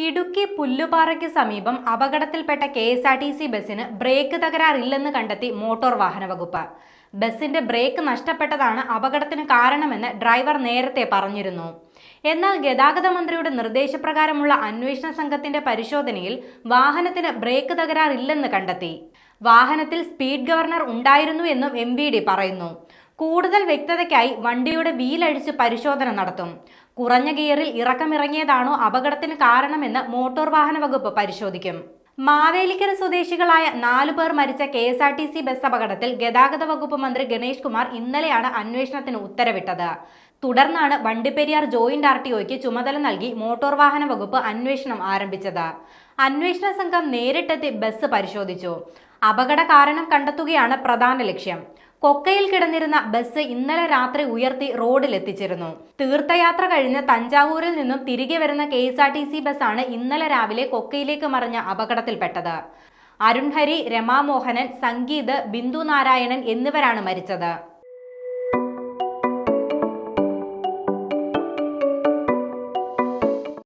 ഇടുക്കി പുല്ലുപാറയ്ക്ക് സമീപം അപകടത്തിൽപ്പെട്ട KSRTC ബസിന് ബ്രേക്ക് തകരാറില്ലെന്ന് കണ്ടെത്തി മോട്ടോർ വാഹന വകുപ്പ്. ബസിന്റെ ബ്രേക്ക് നഷ്ടപ്പെട്ടതാണ് അപകടത്തിന് കാരണമെന്ന് ഡ്രൈവർ നേരത്തെ പറഞ്ഞിരുന്നു. എന്നാൽ ഗതാഗത മന്ത്രിയുടെ നിർദ്ദേശപ്രകാരമുള്ള അന്വേഷണ സംഘത്തിന്റെ പരിശോധനയിൽ വാഹനത്തിന് ബ്രേക്ക് തകരാറില്ലെന്ന് കണ്ടെത്തി. വാഹനത്തിൽ സ്പീഡ് ഗവർണർ ഉണ്ടായിരുന്നു എന്നും MVD പറയുന്നു. കൂടുതൽ വ്യക്തതയ്ക്കായി വണ്ടിയുടെ വീലഴിച്ച് പരിശോധന നടത്തും. കുറഞ്ഞ ഗിയറിൽ ഇറക്കമിറങ്ങിയതാണോ അപകടത്തിന് കാരണമെന്ന് മോട്ടോർ വാഹന വകുപ്പ് പരിശോധിക്കും. മാവേലിക്കര സ്വദേശികളായ 4 പേർ മരിച്ച KSRTC ബസ് അപകടത്തിൽ ഗതാഗത വകുപ്പ് മന്ത്രി ഗണേഷ് കുമാർ ഇന്നലെയാണ് അന്വേഷണത്തിന് ഉത്തരവിട്ടത്. തുടർന്നാണ് വണ്ടിപ്പെരിയാർ ജോയിന്റ് RTOയ്ക്ക് ചുമതല നൽകി മോട്ടോർ വാഹന വകുപ്പ് അന്വേഷണം ആരംഭിച്ചത്. അന്വേഷണ സംഘം നേരിട്ടെത്തി ബസ് പരിശോധിച്ചു. അപകട കാരണം കണ്ടെത്തുകയാണ് പ്രധാന ലക്ഷ്യം. കൊക്കയിൽ കിടന്നിരുന്ന ബസ് ഇന്നലെ രാത്രി ഉയർത്തി റോഡിലെത്തിച്ചിരുന്നു. തീർത്ഥയാത്ര കഴിഞ്ഞ് തഞ്ചാവൂരിൽ നിന്നും തിരികെ വരുന്ന KSRTC ബസ്സാണ് ഇന്നലെ രാവിലെ കൊക്കയിലേക്ക് മറിഞ്ഞ അപകടത്തിൽപ്പെട്ടത്. അരുൺ ഹരി, രമാമോഹനൻ, സംഗീത്, ബിന്ദു നാരായണൻ എന്നിവരാണ് മരിച്ചത്.